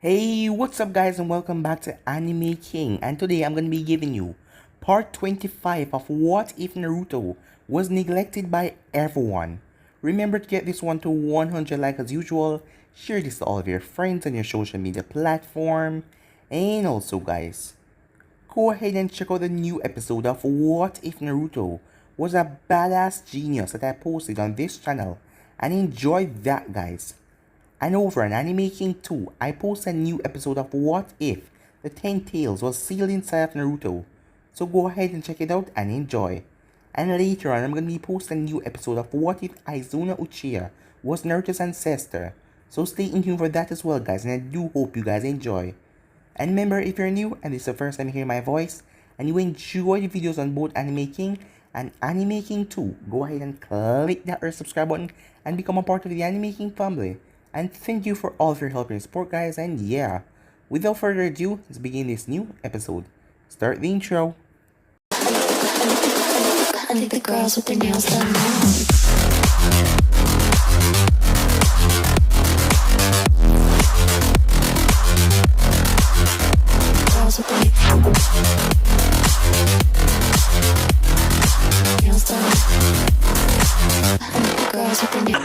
Hey, what's up guys and welcome back to Anime King, and today I'm going to be giving you part 25 of What If Naruto Was Neglected by Everyone. Remember to get this one to 100 likes as usual, share this to all of your friends on your social media platform, and also guys, go ahead and check out the new episode of What If Naruto Was a Badass Genius that I posted on this channel, and enjoy that guys. And over on Anime King 2, I posted a new episode of What If the 10 Tails was sealed inside of Naruto. So go ahead and check it out and enjoy. And later on, I'm going to be posting a new episode of What If Izuna Uchiha was Naruto's ancestor. So stay tuned for that as well guys, and I do hope you guys enjoy. And remember, if you're new and this is the first time you hear my voice, and you enjoy the videos on both Anime King and Anime King 2, go ahead and click that red subscribe button and become a part of the Anime King family. And thank you for all of your help and support guys, and yeah, without further ado, let's begin this new episode. Start the intro. I think the girls with their nails done now. Girls with their nails done. I think the girls with their nails.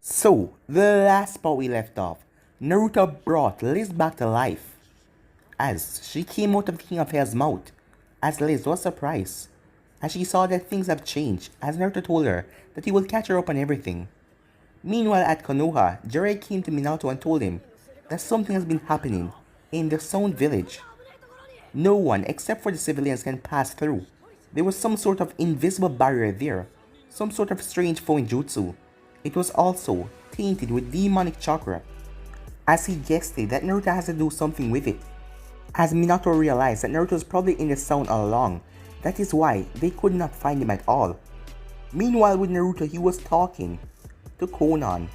So, the last spot we left off, Naruto brought Liz back to life as she came out of King of Hell's mouth, as Liz was surprised as she saw that things have changed, as Naruto told her that he will catch her up on everything. Meanwhile at Konoha, Jiraiya came to Minato and told him that something has been happening in the Sound Village. No one except for the civilians can pass through. There was some sort of invisible barrier there, some sort of strange foreign jutsu. It was also tainted with demonic chakra, as he guessed that Naruto has to do something with it. As Minato realized that Naruto was probably in the sound all along, that is why they could not find him at all. Meanwhile with Naruto, he was talking to Konan,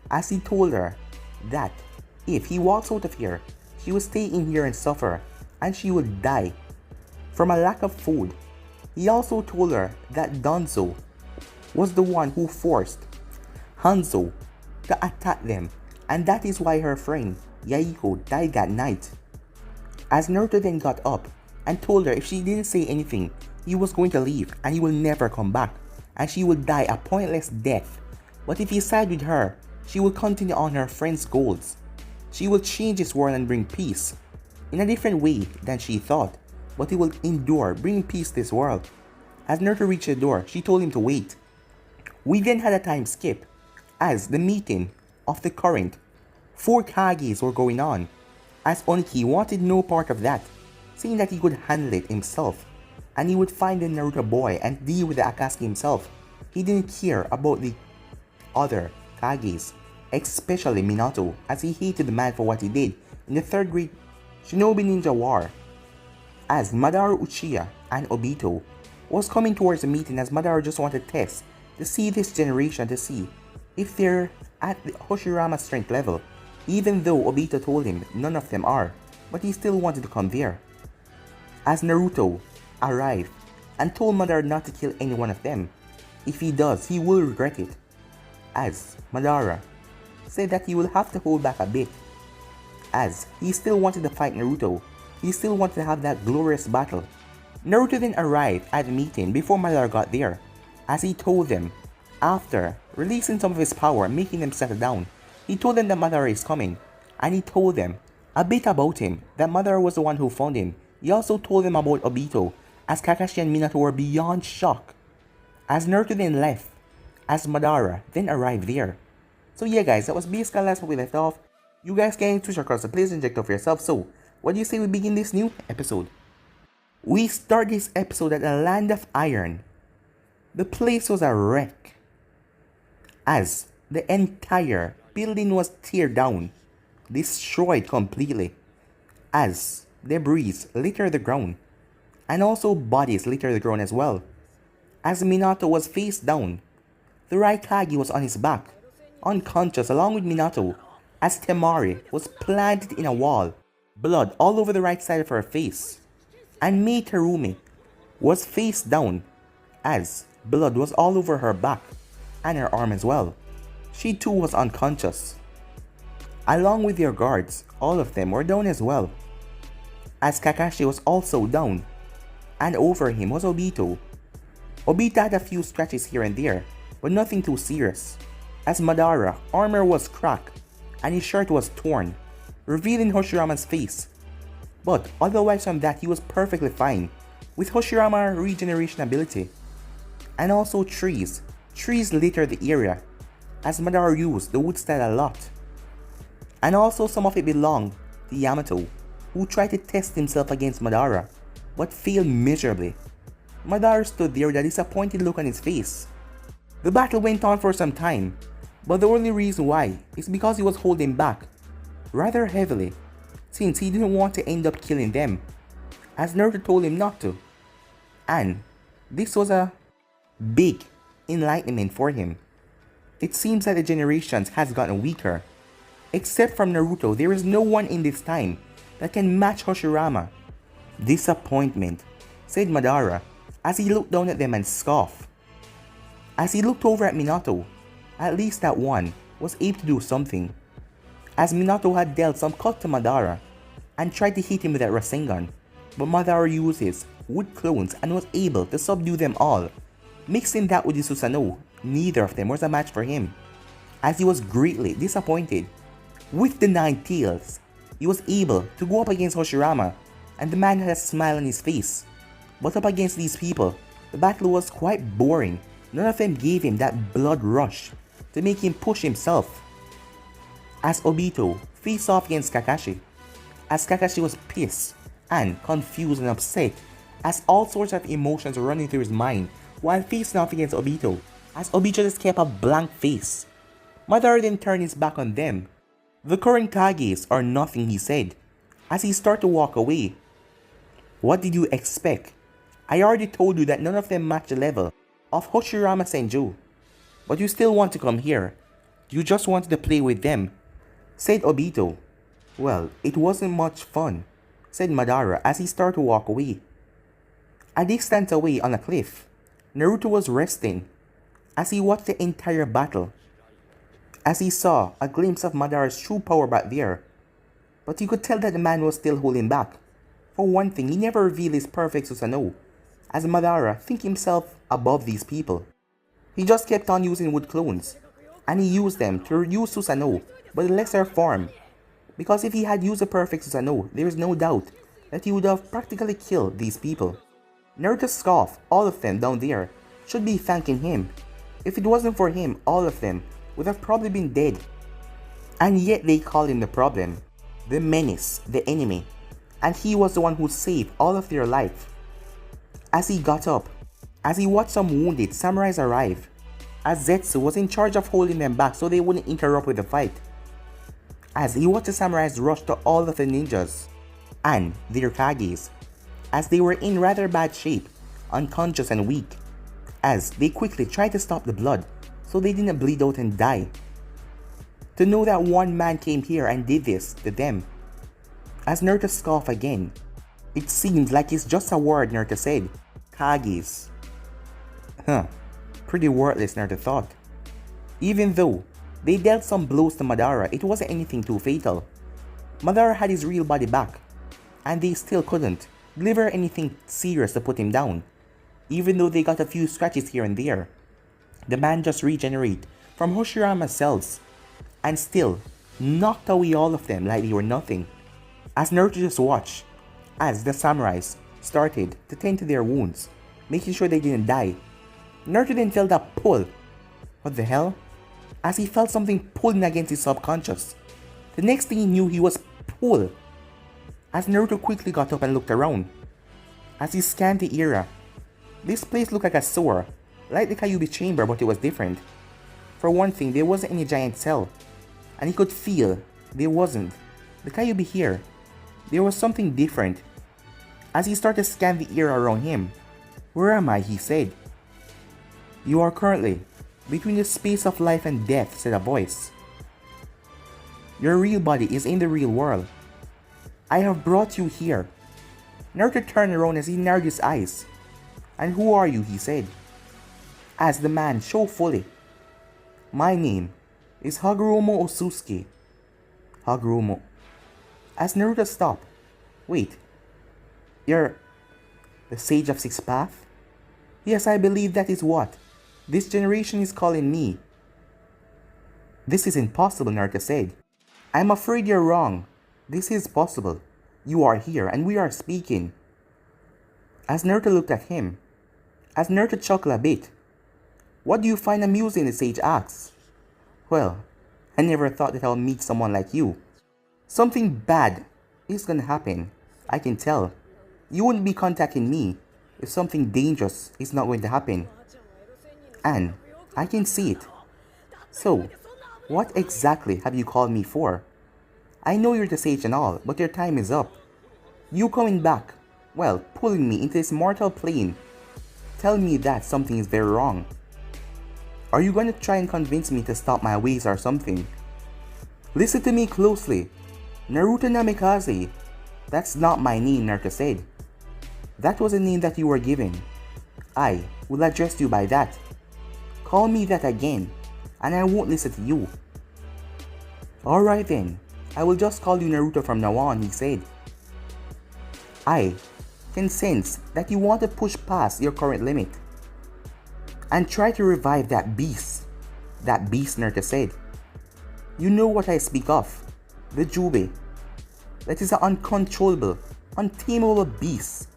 as he told her that if he walks out of here, she will stay in here and suffer, and she will die from a lack of food. He also told her that Danzo was the one who forced Hanzo to attack them, and that is why her friend Yaiko died that night. As Naruto then got up and told her if she didn't say anything, he was going to leave and he will never come back, and she will die a pointless death. But if he sided with her, she will continue on her friend's goals. She will change this world and bring peace in a different way than she thought, but he will endure bringing peace to this world. As Naruto reached the door, she told him to wait. We then had a time skip, as the meeting of the current 4 Kages were going on, as Onoki wanted no part of that, saying that he could handle it himself, and he would find the Naruto boy and deal with the Akatsuki himself. He didn't care about the other Kages, especially Minato, as he hated the man for what he did in the 3rd grade Shinobi Ninja War. As Madara Uchiha and Obito was coming towards the meeting, as Madara just wanted to test to see this generation, to see if they're at the Hoshirama strength level, even though Obito told him none of them are, but he still wanted to come there. As Naruto arrived and told Madara not to kill any one of them. If he does, he will regret it. As Madara said that he will have to hold back a bit, as he still wanted to fight Naruto. He still wanted to have that glorious battle. Naruto then arrived at the meeting before Madara got there, as he told them, after releasing some of his power and making them settle down, he told them that Madara is coming, and he told them a bit about him, that Madara was the one who found him. He also told them about Obito, as Kakashi and Minato were beyond shock. As Naruto then left, as Madara then arrived there. So yeah guys, that was basically last where we left off. You guys can switch across the place and check it out for yourself. So, what do you say we begin this new episode? We start this episode at the Land of Iron. The place was a wreck, as the entire building was teared down, destroyed completely, as debris littered the ground, and also bodies littered the ground as well. As Minato was face down, the Raikage was on his back, unconscious along with Minato, as Temari was planted in a wall, blood all over the right side of her face. and Mei Terumi was face down as blood was all over her back and her arm as well. She too was unconscious. Along with their guards, all of them were down as well, as Kakashi was also down, and over him was Obito. Obito had a few scratches here and there, but nothing too serious, as Madara armor was cracked and his shirt was torn, revealing Hoshirama's face. But otherwise from that, he was perfectly fine with Hoshirama regeneration ability. And also trees littered the area, as Madara used the wood style a lot. And also some of it belonged to Yamato, who tried to test himself against Madara, but failed miserably. Madara stood there with a disappointed look on his face. The battle went on for some time, but the only reason why is because he was holding back rather heavily, since he didn't want to end up killing them, as Naruto told him not to. And this was a big enlightenment for him. It seems that the generations has gotten weaker. Except from Naruto, there is no one in this time that can match Hoshirama. Disappointment, said Madara as he looked down at them and scoffed. As he looked over at Minato, at least that one was able to do something, as Minato had dealt some cut to Madara and tried to hit him with that Rasengan, but Madara used his wood clones and was able to subdue them all. Mixing that with the Susanoo, neither of them was a match for him, as he was greatly disappointed. With the 9 tails, he was able to go up against Hoshirama, and the man had a smile on his face. But up against these people, the battle was quite boring. None of them gave him that blood rush to make him push himself. As Obito faced off against Kakashi, as Kakashi was pissed and confused and upset, as all sorts of emotions were running through his mind while facing off against Obito, as Obito just kept a blank face. Madara then turned his back on them. The current Kages are nothing, he said, as he started to walk away. What did you expect? I already told you that none of them match the level of Hoshirama Senju. But you still want to come here. You just wanted to play with them, said Obito. Well, it wasn't much fun, said Madara as he started to walk away. A distance away on a cliff, Naruto was resting as he watched the entire battle. As he saw a glimpse of Madara's true power back there, but you could tell that the man was still holding back. For one thing, he never revealed his perfect Susanoo, as Madara think himself above these people. He just kept on using wood clones, and he used them to reduce Susanoo, but in lesser form. Because if he had used a perfect Susanoo, there is no doubt that he would have practically killed these people. Naruto scoffed. All of them down there should be thanking him. If it wasn't for him, all of them would have probably been dead. And yet they called him the problem, the menace, the enemy, and he was the one who saved all of their life. As he got up, as he watched some wounded samurais arrive, as Zetsu was in charge of holding them back so they wouldn't interrupt with the fight. As he watched the samurais rush to all of the ninjas and their Kages, as they were in rather bad shape, unconscious and weak, as they quickly tried to stop the blood so they didn't bleed out and die. To know that one man came here and did this to them. As Naruto scoffed again, it seemed like it's just a word, Naruto said. Kages. Pretty worthless, Naruto thought. Even though they dealt some blows to Madara, it wasn't anything too fatal. Madara had his real body back, and they still couldn't deliver anything serious to put him down. Even though they got a few scratches here and there, the man just regenerated from Hoshirama's cells, and still knocked away all of them like they were nothing. As Naruto just watched, as the samurais started to tend to their wounds, making sure they didn't die, Naruto then felt a pull. What the hell? As he felt something pulling against his subconscious. The next thing he knew, he was pulled. As Naruto quickly got up and looked around. As he scanned the area, this place looked like a sewer, like the Kyuubi chamber, but it was different. For one thing, there wasn't any giant cell, and he could feel there wasn't the Kyuubi here. There was something different. As he started to scan the area around him, "Where am I?" he said. "You are currently between the space of life and death," said a voice. "Your real body is in the real world. I have brought you here Naruto turned around as he narrowed his eyes. And who are you, he said. As the man showed fully. My name is Hagoromo Osusuke. Hagoromo. As Naruto stopped. Wait. You're the Sage of Six Paths? Yes, I believe that is what this generation is calling me. This is impossible, Naruto said. I'm afraid you're wrong. This is possible. You are here and we are speaking. As Naruto looked at him. As Naruto chuckled a bit. What do you find amusing, the sage asked. Well, I never thought that I'll meet someone like you. Something bad is gonna happen. I can tell. You wouldn't be contacting me if something dangerous is not going to happen. And I can see it. So, what exactly have you called me for? I know you're the sage and all, but your time is up. You coming back, well, pulling me into this mortal plane, tell me that something is very wrong. Are you going to try and convince me to stop my ways or something? Listen to me closely. Naruto Namikaze. That's not my name, Naruto said. That was a name that you were given. I will address you by that. Call me that again, and I won't listen to you. Alright then, I will just call you Naruto from now on, he said. I can sense that you want to push past your current limit and try to revive that beast. That beast, Naruto said. You know what I speak of. The Jube. That is an uncontrollable, untamable beast.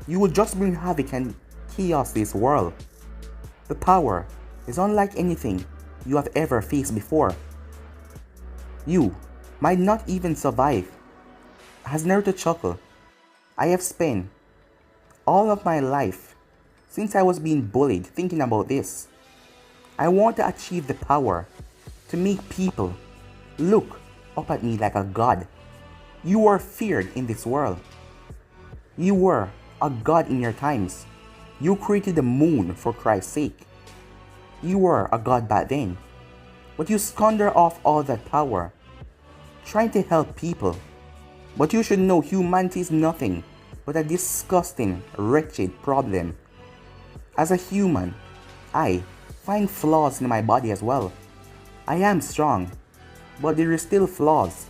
You will just bring havoc and chaos to this world. The power is unlike anything you have ever faced before. You might not even survive. As Naruto chuckled, I have spent all of my life since I was being bullied thinking about this. I want to achieve the power to make people look up at me like a god. You are feared in this world. You were a god in your times. You created the moon for Christ's sake. You were a god back then. But you squander off all that power trying to help people. But you should know humanity is nothing but a disgusting, wretched problem. As a human, I find flaws in my body as well. I am strong, but there is still flaws.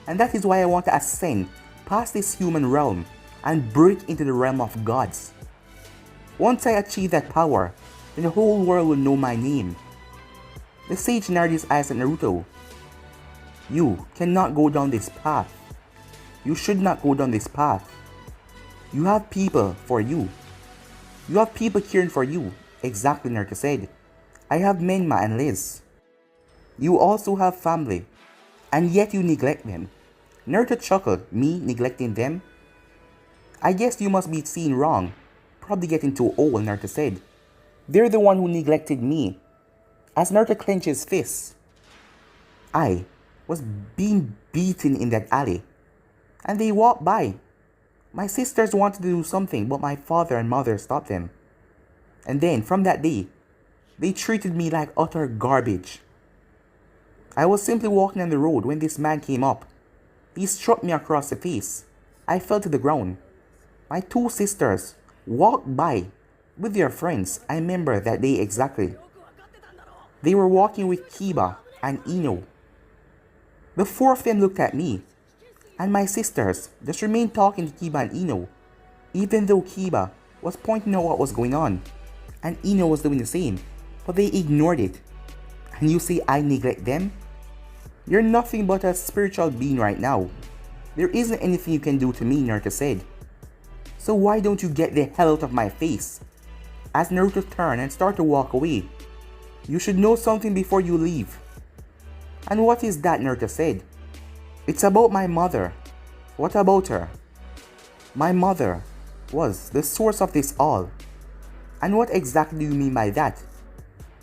And that is why I want to ascend past this human realm and break into the realm of gods. Once I achieve that power, then the whole world will know my name. The sage narrowed his eyes at Naruto. You cannot go down this path. You should not go down this path. You have people for you. You have people caring for you. Exactly, Naruto said. I have Menma and Liz. You also have family. And yet you neglect them. Naruto chuckled. Me neglecting them? I guess you must be seen wrong. Probably getting too old, Naruto said. They're the one who neglected me. As Naruto clenched his fists. I was being beaten in that alley. And they walked by. My sisters wanted to do something, but my father and mother stopped them. And then, from that day, they treated me like utter garbage. I was simply walking on the road when this man came up. He struck me across the face. I fell to the ground. My two sisters walked by with their friends. I remember that day exactly. They were walking with Kiba and Ino. The four of them looked at me. And my sisters just remained talking to Kiba and Ino, even though Kiba was pointing out what was going on, and Ino was doing the same, but they ignored it. And you say I neglect them? You're nothing but a spiritual being right now. There isn't anything you can do to me, Naruto said. So why don't you get the hell out of my face? As Naruto turned and started to walk away. You should know something before you leave. And what is that, Naruto said. It's about my mother. What about her? My mother was the source of this all. And what exactly do you mean by that?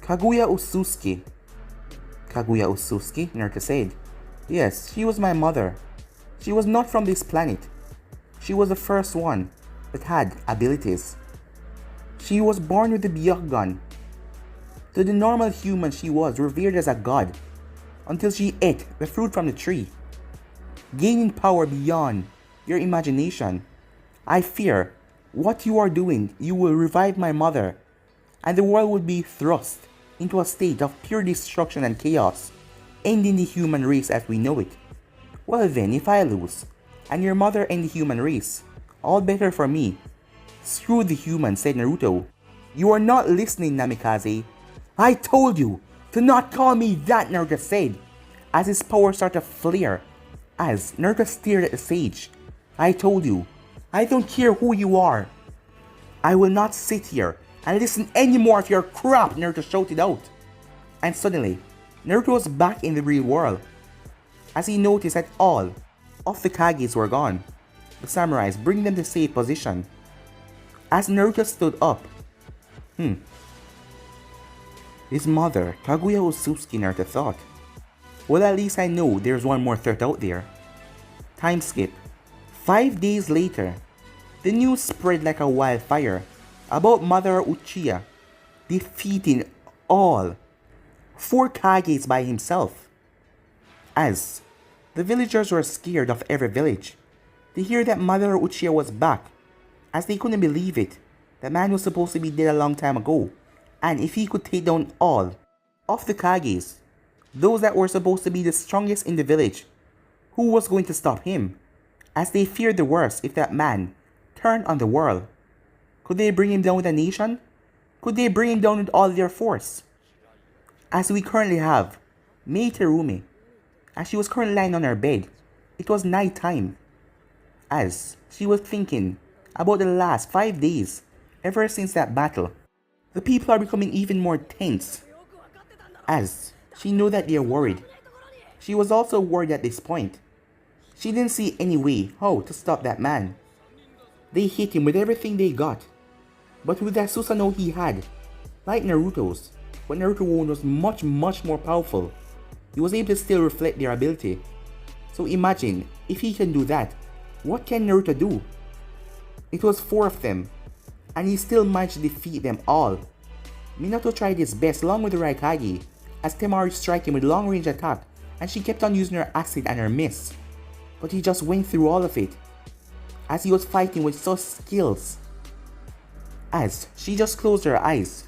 Kaguya Osusuke. Kaguya Osusuke, Naruto said. Yes, she was my mother. She was not from this planet. She was the first one that had abilities. She was born with the Byakugan. To the normal human, she was revered as a god until she ate the fruit from the tree, gaining power beyond your imagination. I fear what you are doing, you will revive my mother, and the world would be thrust into a state of pure destruction and chaos, ending the human race as we know it. Well then, if I lose, and your mother and the human race, all better for me. Screw the humans, said Naruto. You are not listening, Namikaze. I told you to not call me that, Naruto said, as his power started to flare, as Naruto stared at the sage. I told you, I don't care who you are. I will not sit here and listen anymore of your crap, Naruto shouted out. And suddenly, Naruto was back in the real world, as he noticed that all of the Kages were gone, the samurais bringing them to safe position. As Naruto stood up, his mother, Kaguya Otsutsuki, Naruto thought. Well, at least I know there's one more threat out there. Time skip. 5 days later, the news spread like a wildfire about Mother Uchiha defeating all 4 Kages by himself. As the villagers were scared of every village to hear that Mother Uchiha was back, as they couldn't believe it. The man was supposed to be dead a long time ago, and if he could take down all of the Kages, those that were supposed to be the strongest in the village, who was going to stop him? As they feared the worst if that man turned on the world. Could they bring him down with a nation? Could they bring him down with all their force? As we currently have Mei Terumi, as she was currently lying on her bed, it was night time, as she was thinking about the last 5 days ever since that battle. The people are becoming even more tense, as she knew that they are worried. She was also worried at this point. She didn't see any way how to stop that man. They hit him with everything they got, but with that Susanoo he had, like Naruto's, but Naruto's wound was much more powerful. He was able to still reflect their ability. So imagine, if he can do that, what can Naruto do? It was 4 of them, and he still managed to defeat them all. Minato tried his best along with the Raikage, as Temari struck him with long range attack, and she kept on using her acid and her mist. But he just went through all of it, as he was fighting with such skills. As she just closed her eyes,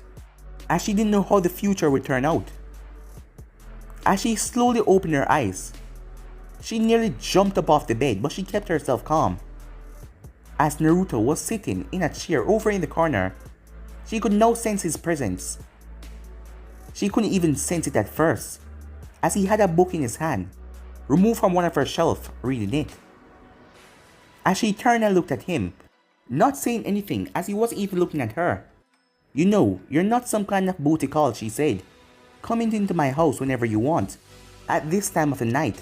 as she didn't know how the future would turn out. As she slowly opened her eyes, she nearly jumped up off the bed, but she kept herself calm. As Naruto was sitting in a chair over in the corner, she could now sense his presence. She couldn't even sense it at first, as he had a book in his hand, removed from one of her shelves, reading it. As she turned and looked at him, not saying anything as he wasn't even looking at her. You know, you're not some kind of booty call, she said. Come into my house whenever you want, at this time of the night.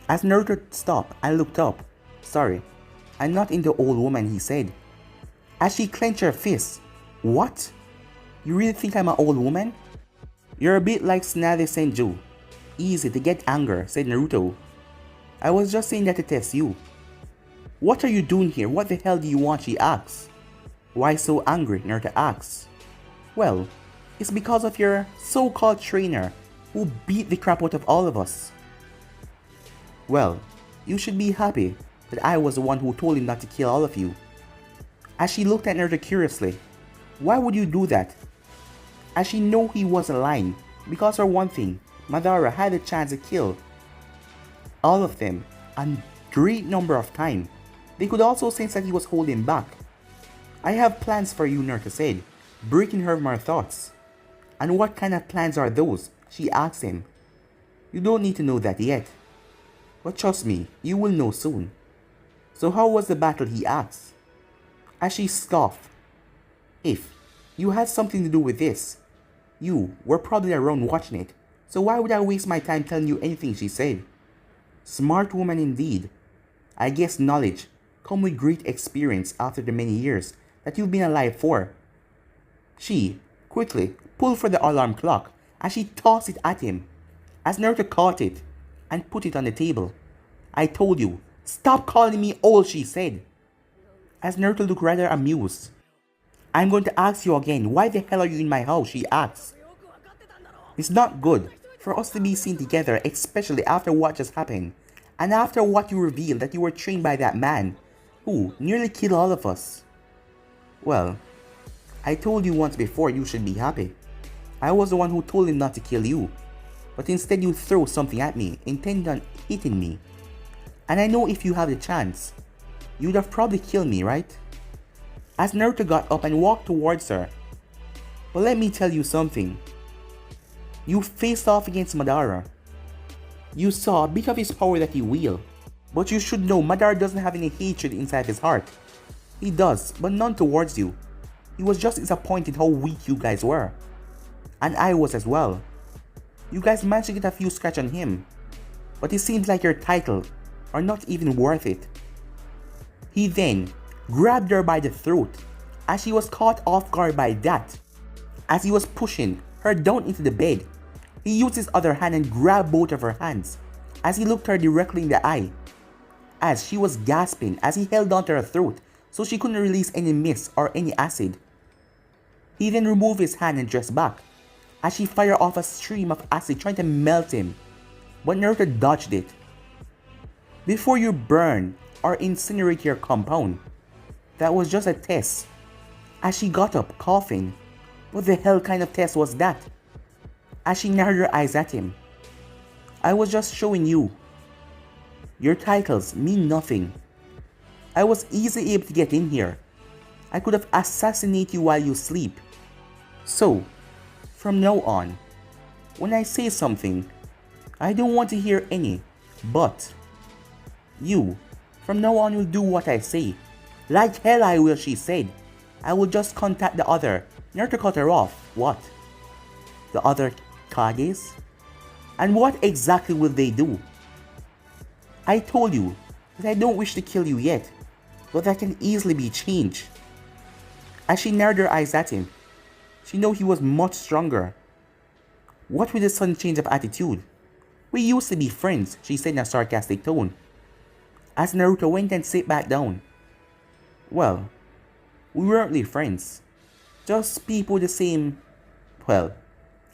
As Naruto stopped and looked up, sorry, I'm not into old woman, he said. As she clenched her fist, what? You really think I'm an old woman? You're a bit like Tsunade Senju. Easy to get anger, said Naruto. I was just saying that to test you. What are you doing here? What the hell do you want? She asks. Why so angry? Naruto asks. Well, it's because of your so-called trainer who beat the crap out of all of us. Well, you should be happy that I was the one who told him not to kill all of you. As she looked at Naruto curiously, why would you do that? As she knew he wasn't lying, because for one thing, Madara had a chance to kill all of them a great number of times. They could also sense that he was holding back. I have plans for you, Naruto said, breaking her from her thoughts. And what kind of plans are those? She asked him. You don't need to know that yet. But trust me, you will know soon. So how was the battle? He asked. As she scoffed. If you had something to do with this, you were probably around watching it. So why would I waste my time telling you anything? She said. Smart woman indeed. I guess knowledge comes with great experience after the many years that you've been alive for. She quickly pulled for the alarm clock as she tossed it at him. As Naruto caught it and put it on the table. I told you, stop calling me old, she said. As Naruto looked rather amused. I'm going to ask you again, why the hell are you in my house? She asked. It's not good for us to be seen together, especially after what just happened. And after what you revealed that you were trained by that man. who nearly killed all of us. Well, I told you once before you should be happy. I was the one who told him not to kill you, but instead you throw something at me, intending on hitting me. And I know if you have the chance, you'd have probably killed me, right? As Naruto got up and walked towards her. But let me tell you something. You faced off against Madara. You saw a bit of his power that he wields, but you should know Madara doesn't have any hatred inside his heart. He does, but none towards you. He was just disappointed how weak you guys were. And I was as well. You guys managed to get a few scratch on him, but it seems like your title are not even worth it. He then grabbed her by the throat as she was caught off guard by that. As he was pushing her down into the bed, he used his other hand and grabbed both of her hands as he looked her directly in the eye. As she was gasping as he held onto her throat so she couldn't release any mist or any acid. He then removed his hand and dressed back as she fired off a stream of acid trying to melt him, but Naruto dodged it. Before you burn or incinerate your compound, that was just a test. As she got up coughing, what the hell kind of test was that? As she narrowed her eyes at him. I was just showing you. Your titles mean nothing. I was easily able to get in here. I could have assassinated you while you sleep. So, from now on, when I say something, I don't want to hear any but. You, from now on, will do what I say. Like hell I will, she said. I will just contact the other. Naruto cut her off. What? The other Kages? And what exactly will they do? I told you that I don't wish to kill you yet, but that can easily be changed. As she narrowed her eyes at him, she knew he was much stronger. What with the sudden change of attitude? We used to be friends, she said in a sarcastic tone. As Naruto went and sat back down. Well, we weren't really friends. Just people the same. Well,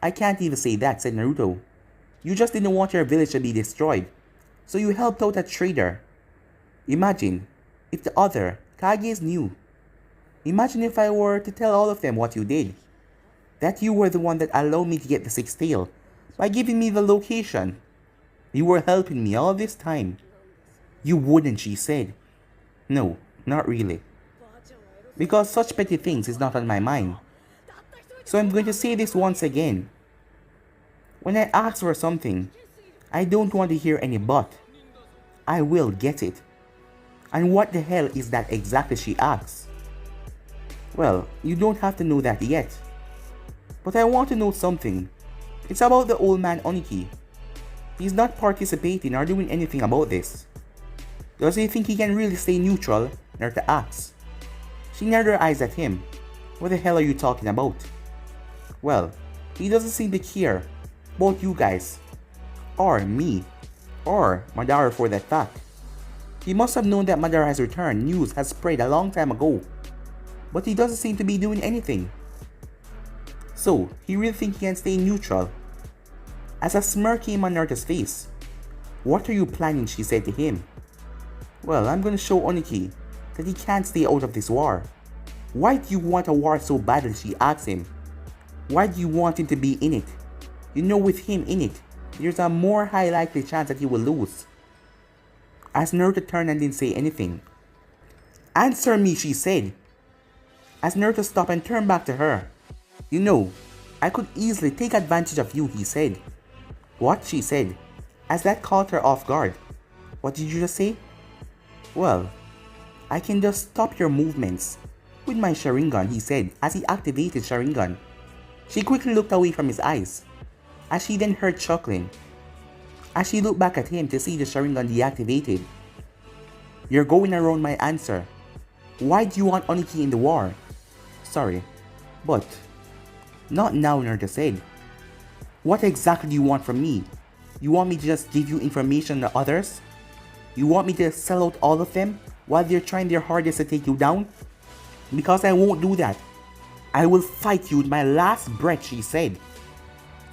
I can't even say that, said Naruto. You just didn't want your village to be destroyed, so you helped out a trader. Imagine if the other Kages knew. Imagine if I were to tell all of them what you did. That you were the one that allowed me to get the sixth tail by giving me the location. You were helping me all this time. You wouldn't, she said. No, not really. Because such petty things is not on my mind. So I'm going to say this once again. When I ask for something, I don't want to hear any but. I will get it. And what the hell is that exactly, she asks. Well, you don't have to know that yet. But I want to know something. It's about the old man Onoki. He's not participating or doing anything about this. Does he think he can really stay neutral? Naruto asks. She narrowed her eyes at him. What the hell are you talking about? Well, he doesn't seem to care about you guys, or me, or Madara for that fact. He must have known that Madara has returned. News has spread a long time ago, but he doesn't seem to be doing anything. So, he really thinks he can stay neutral? As a smirk came on Naruto's face. What are you planning? She said to him. Well, I'm gonna show Onoki that he can't stay out of this war. Why do you want a war so badly? She asked him. Why do you want him to be in it? You know, with him in it, there's a more high likely chance that he will lose. As Naruto turned and didn't say anything. Answer me, she said. As Naruto stopped and turned back to her. You know, I could easily take advantage of you, he said. What? She said, as that caught her off guard. What did you just say? Well, I can just stop your movements with my Sharingan, he said as he activated Sharingan. She quickly looked away from his eyes, as she then heard chuckling. As she looked back at him to see the Sharingan deactivated. You're going around my answer. Why do you want Onoki in the war? Sorry, but not now, Naruto said. What exactly do you want from me? You want me to just give you information on others? You want me to sell out all of them while they're trying their hardest to take you down? Because I won't do that. I will fight you with my last breath, she said.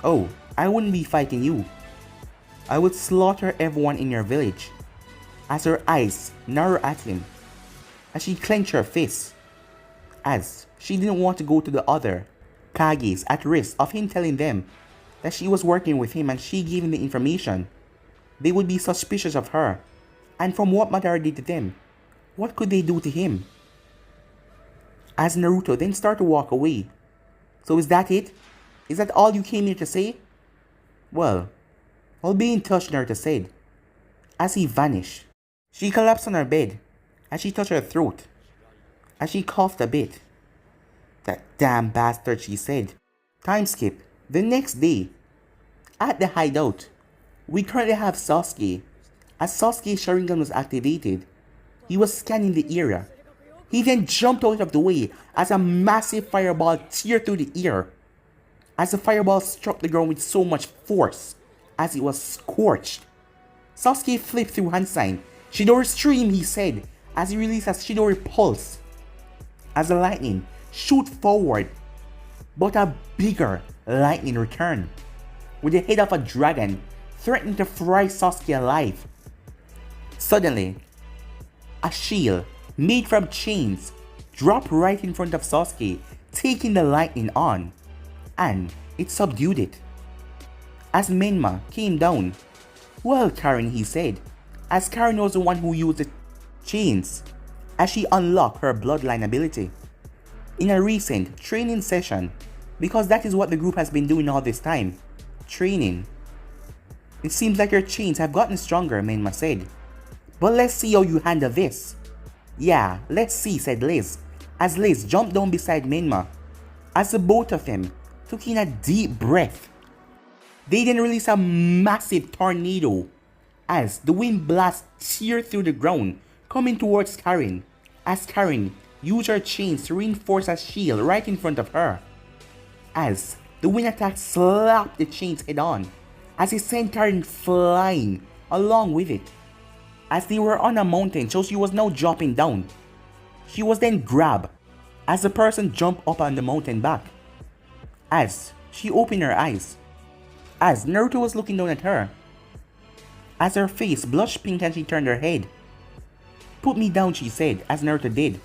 Oh, I wouldn't be fighting you. I would slaughter everyone in your village. As her eyes narrowed at him. as she clenched her fists, as she didn't want to go to the other Kages at risk of him telling them that she was working with him and she gave him the information. They would be suspicious of her, and from what Madara did to them, what could they do to him? As Naruto then started to walk away. So is that it? Is that all you came here to say? Well, I'll be in touch, Naruto said, as he vanished. She collapsed on her bed, as she touched her throat, as she coughed a bit. That damn bastard, she said. Time skip. The next day, at the hideout, we currently have Sasuke. As Sasuke's Sharingan was activated, he was scanning the area. He then jumped out of the way as a massive fireball teared through the air. As the fireball struck the ground with so much force, as it was scorched. Sasuke flipped through hand sign. Chidori stream, he said, as he released a Chidori pulse. As the lightning shoot forward, but a bigger lightning returned, with the head of a dragon threatening to fry Sasuke alive. Suddenly, a shield made from chains dropped right in front of Sasuke, taking the lightning on, and it subdued it. As Menma came down, "Well, Karen," he said, as Karen was the one who used the chains as she unlocked her bloodline ability. In a recent training session, because that is what the group has been doing all this time, training. "It seems like your chains have gotten stronger," Menma said. "But let's see how you handle this." "Yeah, let's see," said Liz, as Liz jumped down beside Menma, as the both of them took in a deep breath. They then released a massive tornado, as the wind blast teared through the ground, coming towards Karen, as Karen used her chains to reinforce a shield right in front of her. As the wind attack slapped the chains head on, as it sent Karen flying along with it. As they were on a mountain, so she was now dropping down. She was then grabbed as the person jumped up on the mountain back. As she opened her eyes, as Naruto was looking down at her, as her face blushed pink and she turned her head. "Put me down," she said, as Naruto did.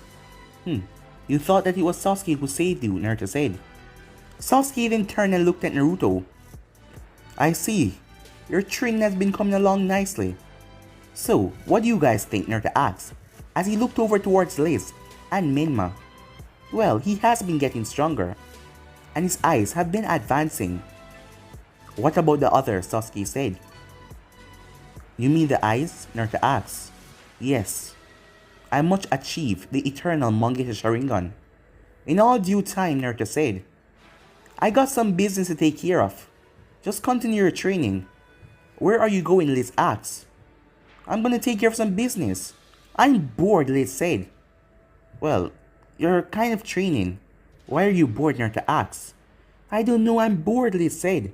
You thought that it was Sasuke who saved you," Naruto said. Sasuke then turned and looked at Naruto. "I see. Your training has been coming along nicely. So, what do you guys think?" Naruto asked, as he looked over towards Liz and Menma. "Well, he has been getting stronger, and his eyes have been advancing." "What about the others?" Sasuke said. "You mean the eyes?" Naruto asked. "Yes. I must achieve the eternal Mangekyou Sharingan." "In all due time," Naruto said. "I got some business to take care of. Just continue your training." "Where are you going?" Liz asked. "I'm gonna take care of some business. I'm bored," Liz said. "Well, you're kind of training. Why are you bored?" Naruto asked. "I don't know, I'm bored," Liz said.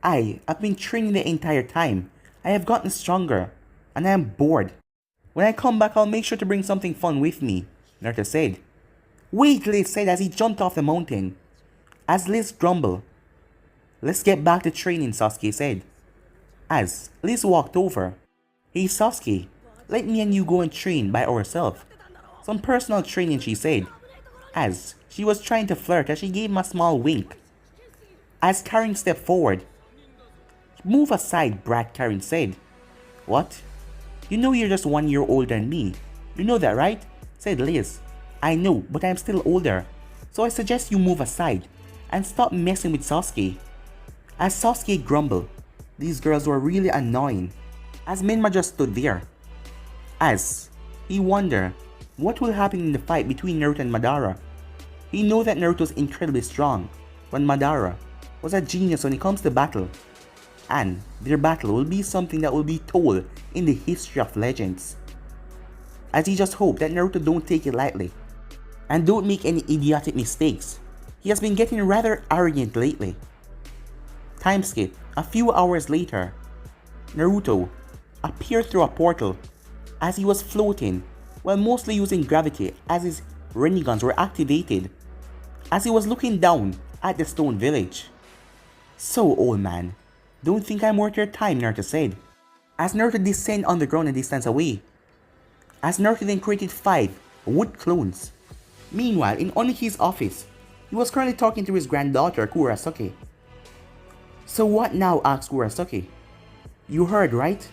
I've been training the entire time. I have gotten stronger, and I am bored. When I come back, I'll make sure to bring something fun with me," Naruto said. "Wait," Liz said as he jumped off the mountain. As Liz grumbled, "Let's get back to training," Sasuke said. As Liz walked over, "Hey Sasuke, let me and you go and train by ourselves. Some personal training," she said, as she was trying to flirt as she gave him a small wink. As Karen stepped forward, "Move aside, brat," Karen said. "What? You know you're just 1 year older than me. You know that, right?" said Liz. "I know, but I'm still older. So I suggest you move aside and stop messing with Sasuke." As Sasuke grumbled, these girls were really annoying, as Menma just stood there. As he wondered what will happen in the fight between Naruto and Madara. He knew that Naruto is incredibly strong, but Madara was a genius when it comes to battle. And their battle will be something that will be told in the history of legends. As he just hoped that Naruto don't take it lightly, and don't make any idiotic mistakes. He has been getting rather arrogant lately. Time skip. A few hours later, Naruto appeared through a portal as he was floating while mostly using gravity as his Renegons were activated, as he was looking down at the stone village. "So, old man, don't think I'm worth your time," Naruto said, as Naruto descended on the ground a distance away. As Naruto then created 5 wood clones. Meanwhile, in Onoki's office, he was currently talking to his granddaughter, Kurasuke. So what now? Asked Kurasuke. You heard, right?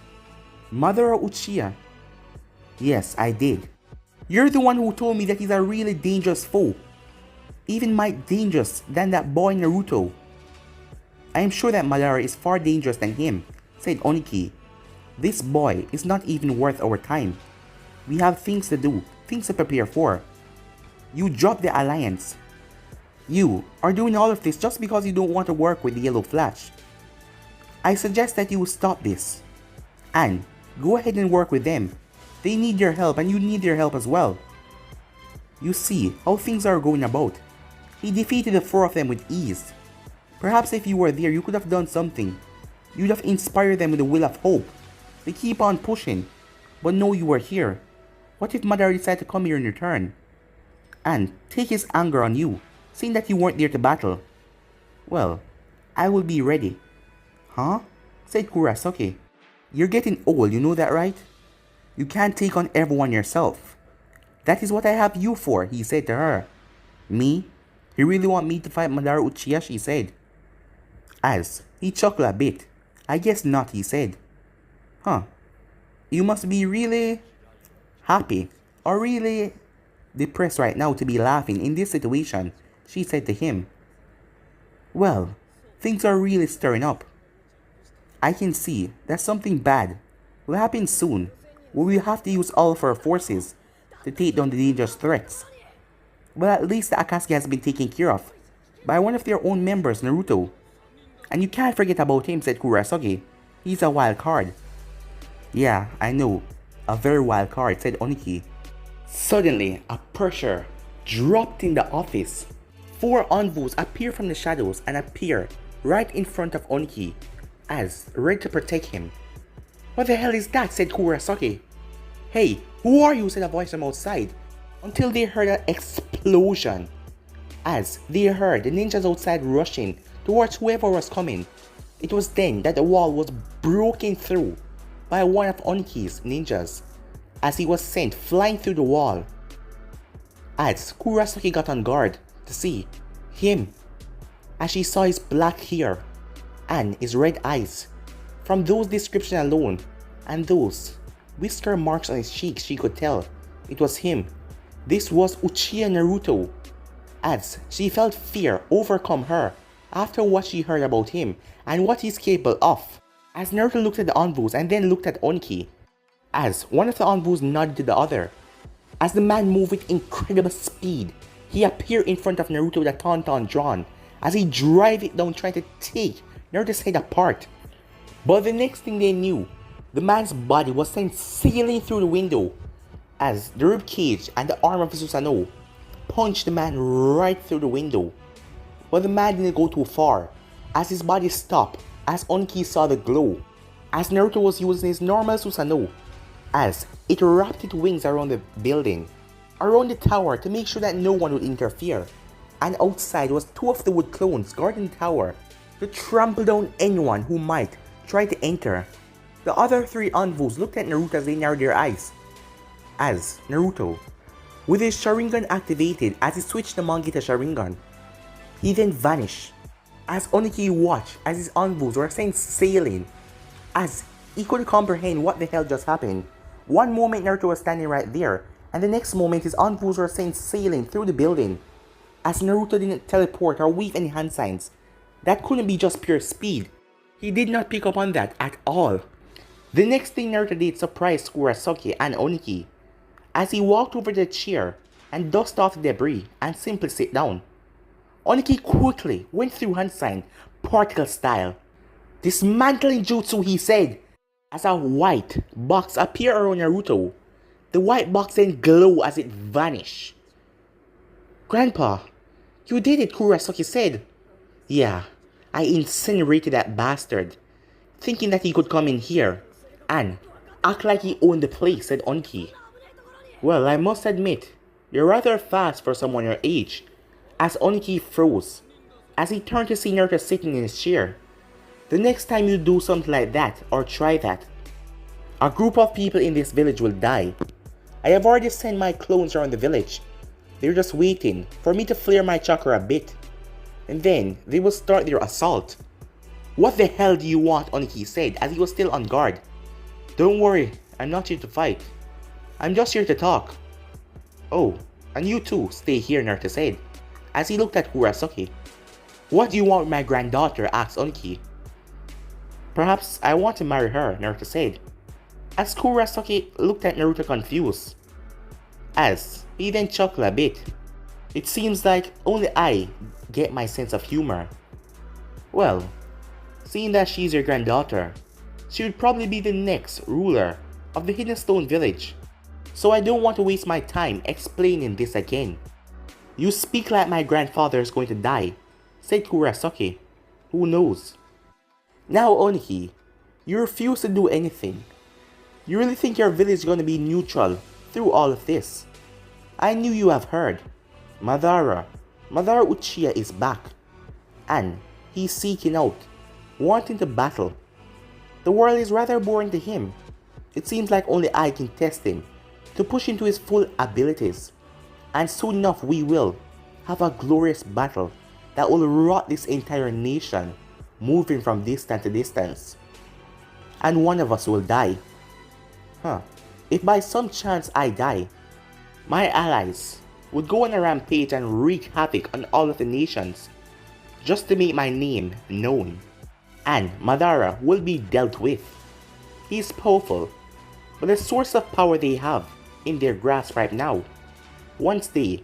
Mother Uchiha. Yes, I did. You're the one who told me that he's a really dangerous foe. Even more dangerous than that boy Naruto. I am sure that Madara is far dangerous than him, said Onoki. This boy is not even worth our time. We have things to do, things to prepare for. You dropped the alliance. You are doing all of this just because you don't want to work with the Yellow Flash. I suggest that you stop this. And go ahead and work with them. They need your help and you need their help as well. You see how things are going about. He defeated the four of them with ease. Perhaps if you were there, you could have done something. You'd have inspired them with the will of hope. They keep on pushing. But no, you were here. What if Madara decided to come here in return? And take his anger on you, saying that you weren't there to battle? Well, I will be ready. Huh? Said Kurasuke. You're getting old, you know that, right? You can't take on everyone yourself. That is what I have you for, he said to her. Me? You really want me to fight Madara Uchiha? She said. As he chuckled a bit. I guess not, he said. Huh. You must be really happy or really depressed right now to be laughing in this situation, she said to him. Well, things are really stirring up. I can see that something bad will happen soon. We will have to use all of our forces to take down the dangerous threats. But at least the Akatsuki has been taken care of by one of their own members, Naruto. And you can't forget about him, said Kurasuke. He's a wild card. Yeah, I know. A very wild card, said Onoki. Suddenly, a pressure dropped in the office. 4 envoys appear from the shadows and appear right in front of Onoki, as ready to protect him. What the hell is that? Said Kurasuke. Hey, who are you? Said a voice from outside. Until they heard an explosion. As they heard the ninjas outside rushing towards whoever was coming. It was then that the wall was broken through by one of Onoki's ninjas, as he was sent flying through the wall. As Kurasuke got on guard to see him, as she saw his black hair and his red eyes. From those descriptions alone and those whisker marks on his cheeks, she could tell it was him. This was Uchiha Naruto. As she felt fear overcome her after what she heard about him and what he's capable of. As Naruto looked at the envoys and then looked at Onoki, as one of the envoys nodded to the other. As the man moved with incredible speed, he appeared in front of Naruto with a tauntaun drawn, as he drove it down trying to take Naruto's head apart. But the next thing they knew, the man's body was sent sailing through the window, as the rib cage and the arm of Susanoo punched the man right through the window. But the man didn't go too far, as his body stopped as Onoki saw the glow, as Naruto was using his normal Susanoo, as it wrapped its wings around the building, around the tower to make sure that no one would interfere. And outside was 2 of the wood clones guarding the tower to trample down anyone who might try to enter. The other 3 envoys looked at Naruto as they narrowed their eyes, as Naruto, with his Sharingan activated as he switched the Mangi to Sharingan, he then vanished, as Onoki watched as his envoys were sent sailing, as he couldn't comprehend what the hell just happened. One moment Naruto was standing right there, and the next moment his envoys were sent sailing through the building, as Naruto didn't teleport or weave any hand signs. That couldn't be just pure speed. He did not pick up on that at all. The next thing Naruto did surprised Kurasuke and Onoki, as he walked over the chair and dusted off the debris and simply sat down. Onoki quickly went through hand sign, particle style. Dismantling jutsu, he said, as a white box appeared around Naruto. The white box then glowed as it vanished. Grandpa, you did it, Kurasuke said. Yeah, I incinerated that bastard, thinking that he could come in here and act like he owned the place, said Onoki. Well, I must admit, you're rather fast for someone your age, as Onoki froze, as he turned to see Naruto sitting in his chair. The next time you do something like that or try that, a group of people in this village will die. I have already sent my clones around the village. They're just waiting for me to flare my chakra a bit. And then they will start their assault. What the hell do you want? Onoki said as he was still on guard. Don't worry, I'm not here to fight. I'm just here to talk. Oh, and you too, stay here, Naruto said, as he looked at Kurasuke. What do you want with my granddaughter? Asked Onoki. Perhaps I want to marry her, Naruto said, as Kurasuke looked at Naruto confused. As he then chuckled a bit. It seems like only I get my sense of humor. Well, seeing that she's your granddaughter, she would probably be the next ruler of the Hidden Stone Village. So I don't want to waste my time explaining this again. You speak like my grandfather is going to die, said Kurasuke. Who knows? Now Onoki, you refuse to do anything. You really think your village is going to be neutral through all of this? I knew you have heard. Madara Uchiha is back. And he's seeking out, wanting to battle. The world is rather boring to him. It seems like only I can test him to push him to his full abilities. And soon enough we will have a glorious battle that will rot this entire nation, moving from distance to distance. And one of us will die. If by some chance I die, my allies would go on a rampage and wreak havoc on all of the nations, just to make my name known. And Madara will be dealt with. He's powerful, but the source of power they have in their grasp right now, once they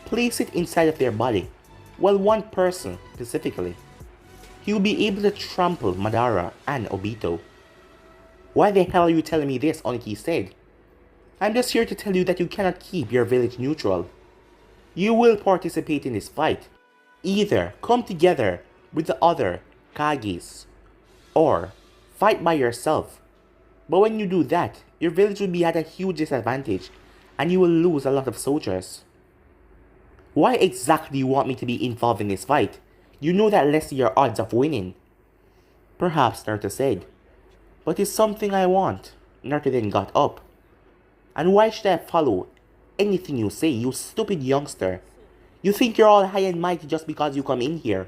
place it inside of their body, well, one person specifically, he will be able to trample Madara and Obito. Why the hell are you telling me this? Onoki said. I'm just here to tell you that you cannot keep your village neutral. You will participate in this fight. Either come together with the other Kages, or fight by yourself. But when you do that, your village will be at a huge disadvantage and you will lose a lot of soldiers. Why exactly do you want me to be involved in this fight? You know that lessens your odds of winning. Perhaps, Naruto said. But it's something I want. Naruto then got up. And why should I follow anything you say, you stupid youngster? You think you're all high and mighty just because you come in here.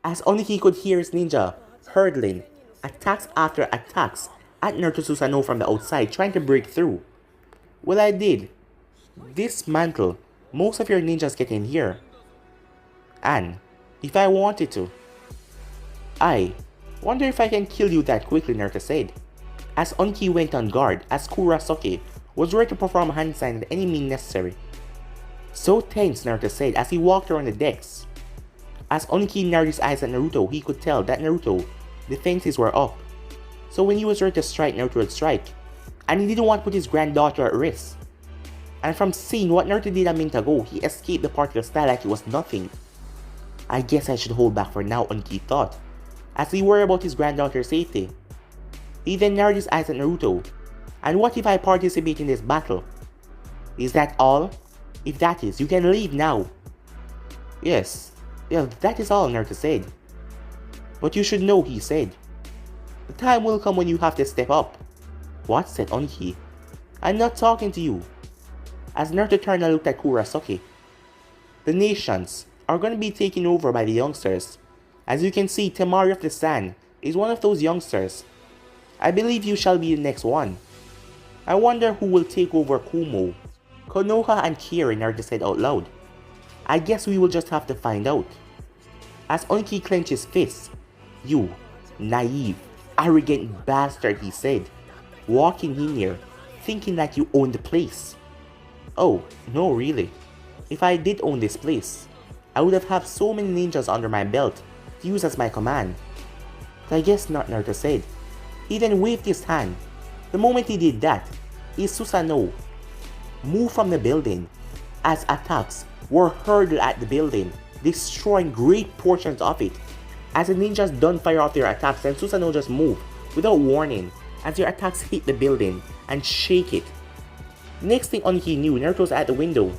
As Onoki could hear his ninja hurtling attacks after attacks at Naruto Susanoo from the outside, trying to break through. Well, I did dismantle most of your ninjas get in here. And if I wanted to, I wonder if I can kill you that quickly, Naruto said, as Onoki went on guard as Kurasuke was ready to perform a hand sign at any means necessary. So tense, Naruto said as he walked around the decks. As Onoki narrowed his eyes at Naruto, he could tell that Naruto's defenses were up. So when he was ready to strike, Naruto would strike, and he didn't want to put his granddaughter at risk. And from seeing what Naruto did a minute ago, he escaped the particle style like it was nothing. I guess I should hold back for now, Onoki thought, as he worried about his granddaughter's safety. He then narrowed his eyes at Naruto. And what if I participate in this battle? Is that all? If that is, you can leave now. Yes, that is all, Naruto said. But you should know, he said. The time will come when you have to step up. What? Said Onoki. I'm not talking to you. As Naruto turned and looked at Kurasuke. The nations are going to be taken over by the youngsters. As you can see, Temari of the Sand is one of those youngsters. I believe you shall be the next one. I wonder who will take over Kumo. Konoha and Kirin, Naruto said out loud. I guess we will just have to find out. As Onoki clenched his fists. You naive, arrogant bastard, he said, walking in here, thinking that you own the place. Oh, no really. If I did own this place, I would have so many ninjas under my belt to use as my command. But I guess not, Naruto said. He then waved his hand. The moment he did that, his Susanoo moved from the building as attacks were hurled at the building, destroying great portions of it. As the ninjas done fire off their attacks, and Susanoo just moved without warning as their attacks hit the building and shake it. Next thing Onoki knew, Naruto's at the window.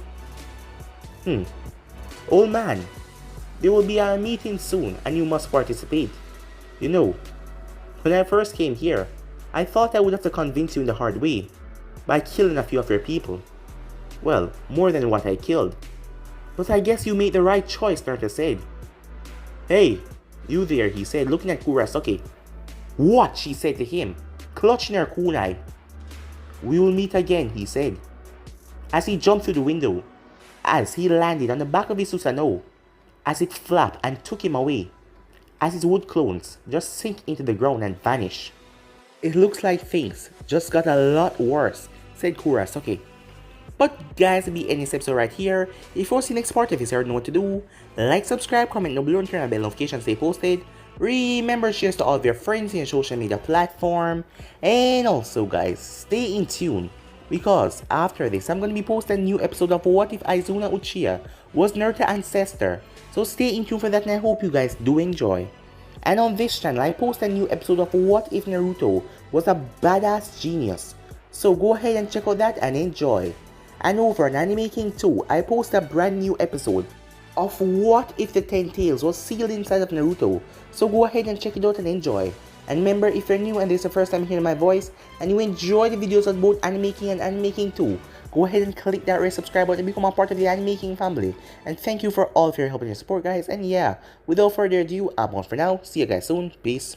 Old man, there will be a meeting soon and you must participate. You know, when I first came here, I thought I would have to convince you in the hard way by killing a few of your people. Well, more than what I killed. But I guess you made the right choice, Naruto said. Hey, you there, he said, looking at Kurasuke. What? She said to him, clutching her kunai. We will meet again, he said, as he jumped through the window, as he landed on the back of his Susanoo, as it flapped and took him away, as his wood clones just sink into the ground and vanish. It looks like things just got a lot worse, said Kurasuke. But guys, it'll be any episode right here. If you want to see the next part of this, you already know what to do. Like, subscribe, comment down below, and turn on the bell notifications to stay posted. Remember, share to all of your friends in your social media platform. And also guys, stay in tune, because after this, I'm going to be posting a new episode of What If Aizuna Uchiha Was Naruto's Ancestor. So stay in tune for that, and I hope you guys do enjoy. And on this channel, I post a new episode of What If Naruto Was a Badass Genius. So go ahead and check out that and enjoy. And over on Anime King 2, I post a brand new episode of What If the 10 Tails was sealed inside of Naruto. So go ahead and check it out and enjoy. And remember, if you're new and this is the first time hearing my voice, and you enjoy the videos of both Anime King and Anime King 2, go ahead and click that red subscribe button and become a part of the Anime King family. And thank you for all of your help and your support, guys. And yeah, without further ado, I'm on for now. See you guys soon. Peace.